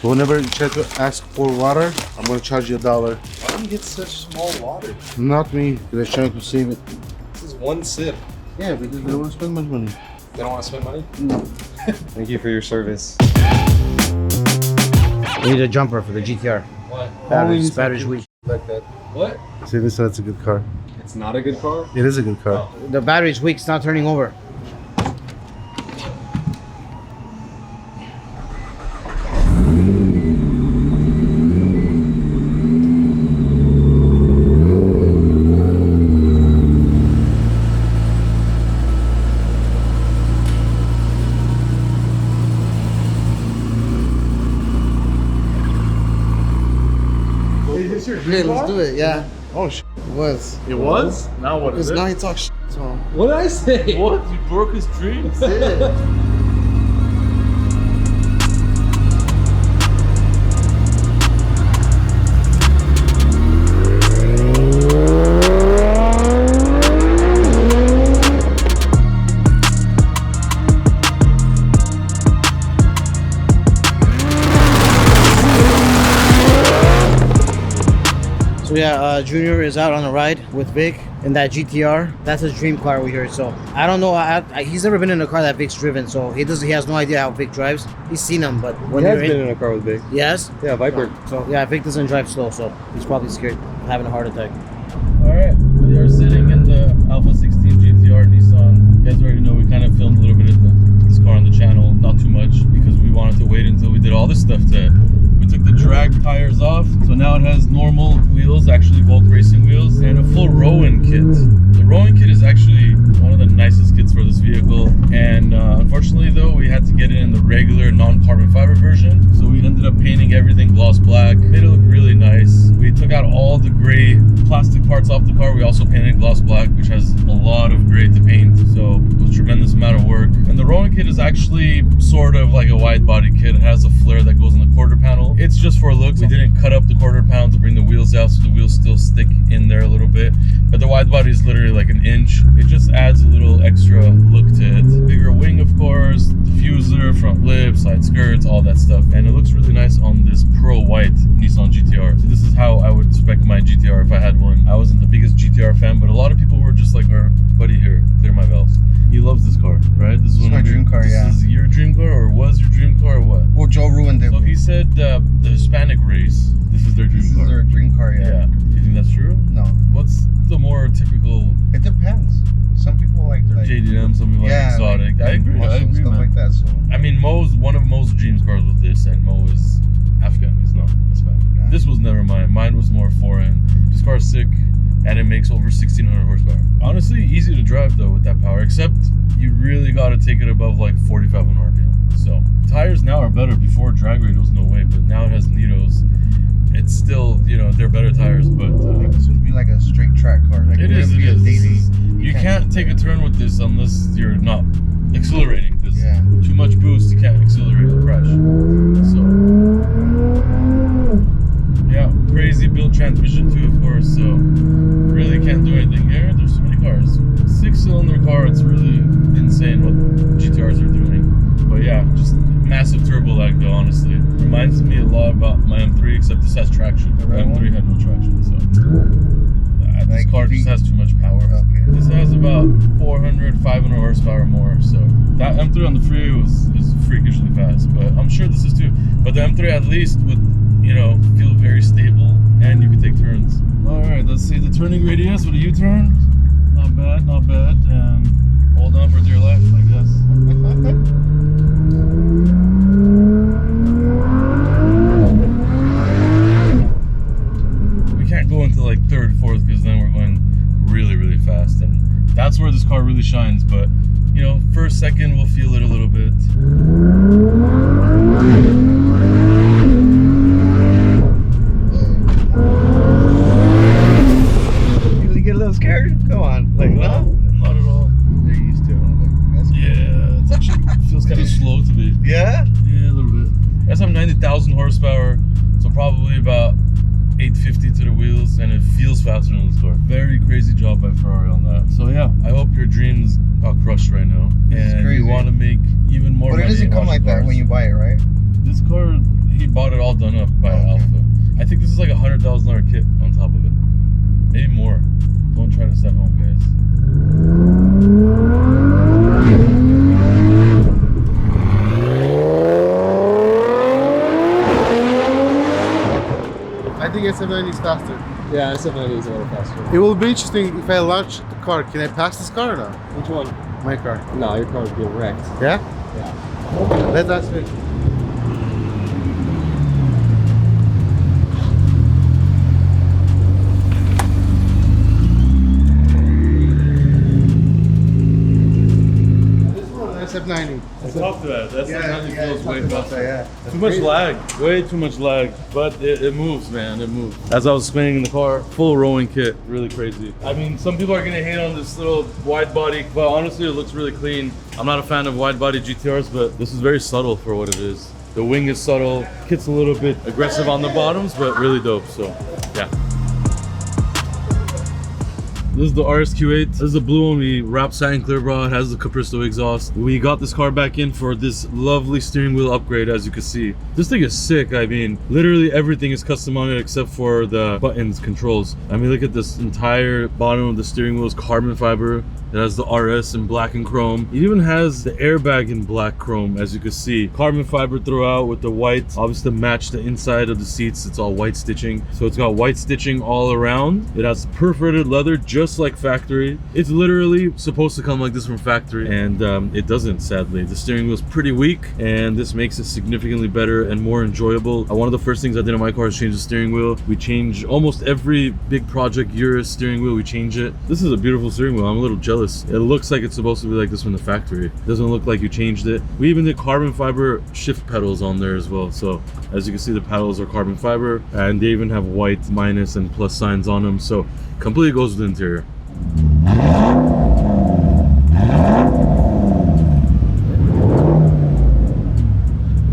So whenever you try to ask for water, I'm gonna charge you $1. Why do you get such small water? Not me, because I'm trying to save it. This is one sip. Yeah, because they don't want to spend much money. They don't want to spend money? No. Thank you for your service. We need a jumper for the GTR. What? Battery's weak. Like that. What? See, this that's a good car. It's not a good car? It is a good car. Oh. The battery's weak, it's not turning over. Hey, let's do it, yeah. Oh, shit. It was. It was? Now what is Because it? now he talks shit, so. What did I say? What? You broke his dreams? That's it. So yeah, Junior is out on a ride with Vic in that GTR. That's his dream car over here. So I don't know. He's never been in a car that Vic's driven, so he has no idea how Vic drives. He's seen him, but when He you're has been in a car with Vic. yes, Yeah, Viper. so yeah, Vic doesn't drive slow, so he's probably scared of having a heart attack. Alright, we are sitting in the Alpha 16 GTR Nissan. You guys already know we kind of filmed a little bit of this car on the channel, not too much, because we wanted to wait until we did all this stuff we took the drag tires off, so now it has normal wheels, actually Volk racing wheels, and a full Rowen kit. The Rowen kit is actually one of the nicest kits for this vehicle, and unfortunately though, we had to get it in the regular non-carbon fiber version, so we ended up painting everything gloss black, made it look really nice. We took out all the gray plastic parts off the car. We also painted gloss black, which has a lot of gray to paint, so it was a tremendous amount of work. And the Rowen kit is actually sort of like a wide body kit. It has a flare that goes in the quarter panel. It's just for looks. We didn't cut up the quarter panel to bring the wheels out, so the wheels still stick in there a little bit, but the wide body is literally like an inch. It just adds a little extra look to it. Bigger wing, of course, diffuser, front lip, side skirts, all that stuff, and it looks really nice on this pro white Nissan GTR. So this is how I would spec my GTR if I had one. I wasn't the biggest GTR fan, but a lot of people were just like, "Oh, buddy, here, clear my valves." He loves this car, right? This is one my of dream car, yeah. This is your dream car, or was your dream car, or what? Well, Joe ruined it. So he said the Hispanic race, this is their dream This car. is their dream car, yeah. Yeah. Do you think that's true? No. What's the more typical It depends. Some people like JDM, some people like exotic? like I agree, stuff man. like that. So I mean, one of Mo's dreams cars was this, and Mo is Afghan, he's not Hispanic. Yeah. This was never mine. Mine was more foreign. This car is sick, and it makes over 1,600 horsepower. Honestly, easy to drive though with that power, except you really got to take it above like 4,500 RPM. So tires now are better. Before drag rate was no way, but now it has Nitos. It's still, you know, they're better tires, but I think this would be like a straight track car. Like it wouldn't is. be a daily. You can't take a turn with this unless you're not accelerating, because Yeah. too much boost, you can't accelerate or crash. So yeah, crazy built transmission too, of course. So really can't do anything here. There's so many cars. 6-cylinder car. It's really insane what GTRs are doing. But yeah, just massive turbo lag though. Honestly, reminds me a lot about my M3, except this has traction. The M3 had no traction, so. This car just has too much power. Okay. This has about 400, 500 horsepower more. So that M3 on the freeway is freakishly fast. But I'm sure this is too. But the M3 at least would, you know, feel very stable, and you could take turns. All right, let's see the turning radius with a U-turn. Not bad, not bad. And hold on for dear life, I guess. Can't go into like third, fourth, because then we're going really, really fast, and that's where this car really shines. But you know, first, second, we'll feel it a little bit. You get a little scared? Come on, like No, not at all. They're used to it. Like, Yeah, it actually feels kind of slow to me. yeah. Yeah, a little bit. It has some 90,000 horsepower, so probably about 850 to the wheels, and it feels faster than this car. Very crazy job by Ferrari on that. So yeah, I hope your dreams got crushed right now, and you want to make even more money. But it doesn't come like that when you buy it, right? This car he bought it all done up by Alpha. I think this is like $100,000 kit on top of it, maybe more. Don't try this at home, guys. I think SF90 is faster. Yeah, SF90 is a little faster. It will be interesting if I launch the car. Can I pass this car or not? Which one? My car. No, your car's being wrecked. Yeah? Yeah. Let's ask it. SF90. Talk to that. That's sometimes it feels way faster. Yeah. Too much lag, way too much lag, but it moves, man, it moves. As I was explaining in the car, full Rowen kit, really crazy. I mean, some people are gonna hate on this little wide body, but honestly, it looks really clean. I'm not a fan of wide body GTRs, but this is very subtle for what it is. The wing is subtle, kit's a little bit aggressive on the bottoms, but really dope, so yeah. This is the RSQ8. This is the blue one. We wrapped satin clear bra. It has the Capristo exhaust. We got this car back in for this lovely steering wheel upgrade, as you can see. This thing is sick. I mean, literally everything is custom on it except for the buttons, controls. I mean, look at this entire bottom of the steering wheel is carbon fiber. It has the RS in black and chrome. It even has the airbag in black chrome, as you can see. Carbon fiber throughout with the white, obviously to match the inside of the seats. It's all white stitching. So it's got white stitching all around. It has perforated leather, just like factory. It's literally supposed to come like this from factory, and it doesn't, sadly. The steering wheel is pretty weak, and this makes it significantly better and more enjoyable. One of the first things I did on my car is change the steering wheel. We change almost every big project Urus steering wheel, we change it. This is a beautiful steering wheel. I'm a little jealous. It looks like it's supposed to be like this from the factory. It doesn't look like you changed it. We even did carbon fiber shift pedals on there as well. So as you can see, the pedals are carbon fiber, and they even have white minus and plus signs on them. So completely goes with the interior.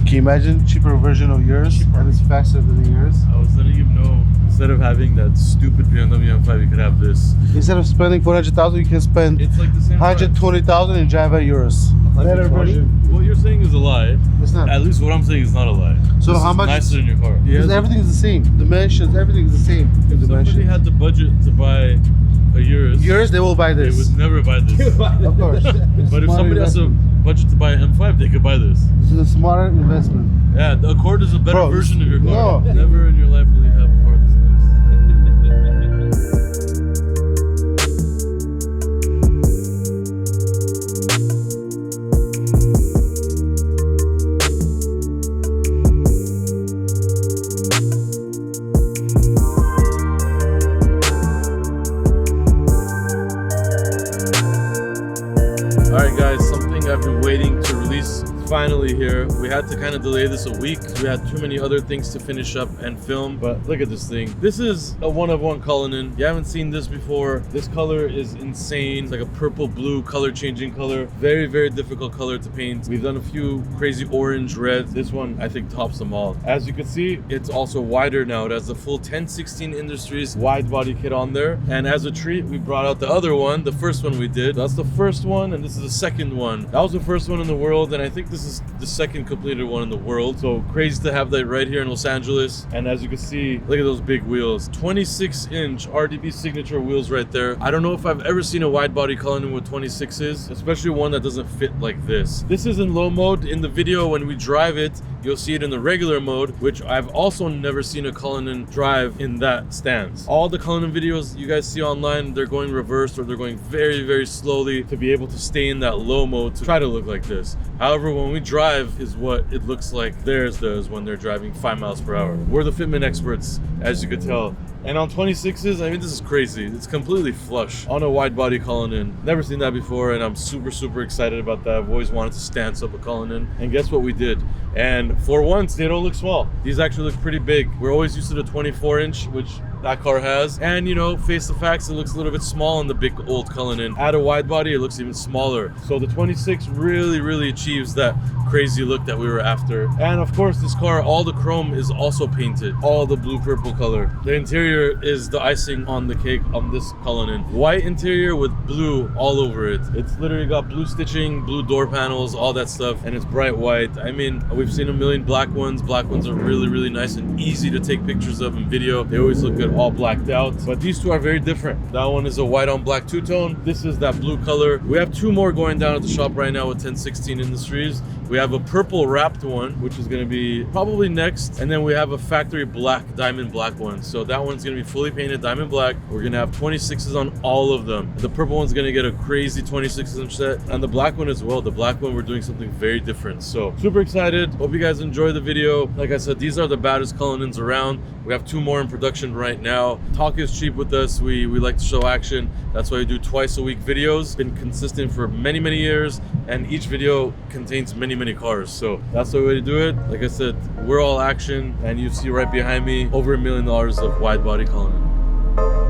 Can you imagine cheaper version of yours and it's faster than yours? I was letting him know, instead of having that stupid BMW M5, you could have this. Instead of spending 400,000, you can spend It's like the same price. 120,000 and drive a yours. Better 120? version. What you're saying is a lie. It's not. At least what I'm saying is not a lie. So This how is much- nicer in your car? Because everything is the same. Dimensions, everything is the same. If somebody had the budget to buy a Urus, Yours, they will buy they this. would never buy this. Of course. But if somebody has a budget to buy an M5, they could buy this. This is a smarter investment. Yeah, the Accord is a better Bro, version of your car. no. Never in your life will you have a car this nice. Alright guys, something I've been waiting to release finally here. We had to kind of delay this a week. We had too many other things to finish up and film, but look at this thing. This is a one-of-one Cullinan. You haven't seen this before. This color is insane. It's like a purple blue color changing color. Very, very difficult color to paint. We've done a few crazy orange reds. This one I think tops them all. As you can see, it's also wider now. It has the full 1016 Industries wide body kit on there. And as a treat, we brought out the other one, the first one we did. That's the first one, and this is the second one. That was the first one in the world, and I think this is the second completed one in the world. So crazy to have that right here in Los Angeles. And as you can see, look at those big wheels. 26-inch RDB signature wheels right there. I don't know if I've ever seen a wide body Cullinan with 26s, especially one that doesn't fit like this. This is in low mode. In the video when we drive it, you'll see it in the regular mode, which I've also never seen a Cullinan drive in that stance. All the Cullinan videos you guys see online, they're going reversed or they're going very, very slowly to be able to stay in that low mode to try to look like this. However, when we drive is what it looks like theirs does when they're driving 5 miles per hour. We're the fitment experts, as you could tell. And on 26s, I mean, this is crazy. It's completely flush on a wide body Cullinan. Never seen that before, and I'm super, super excited about that. I've always wanted to stance up a Cullinan, and guess what we did? And for once, they don't look small. These actually look pretty big. We're always used to the 24-inch, which that car has. And you know, face the facts, it looks a little bit small on the big old Cullinan. Add a wide body, it looks even smaller. So the 26 really achieves that crazy look that we were after. And of course, this car, all the chrome is also painted, all the blue purple color. The interior is the icing on the cake on this Cullinan. White interior with blue all over it. It's literally got blue stitching, blue door panels, all that stuff, and it's bright white. I mean, we've seen a million black ones. Black ones are really nice and easy to take pictures of in video. They always look good all blacked out, but these two are very different. That one is a white on black two-tone. This is that blue color. We have two more going down at the shop right now with 1016 Industries. We have a purple wrapped one, which is going to be probably next, and then we have a factory black, diamond black one. So that one's going to be fully painted diamond black. We're going to have 26s on all of them. The purple one's going to get a crazy 26-inch set, and the black one as well. The black one, we're doing something very different. So super excited. Hope you guys enjoy the video. Like I said, these are the baddest Cullinans around. We have two more in production right now. Talk is cheap with us. We like to show action. That's why we do twice a week videos. Been consistent for many years, and each video contains many cars. So that's the way to do it. Like I said, we're all action, and you see right behind me over $1 million of wide body Cullinan.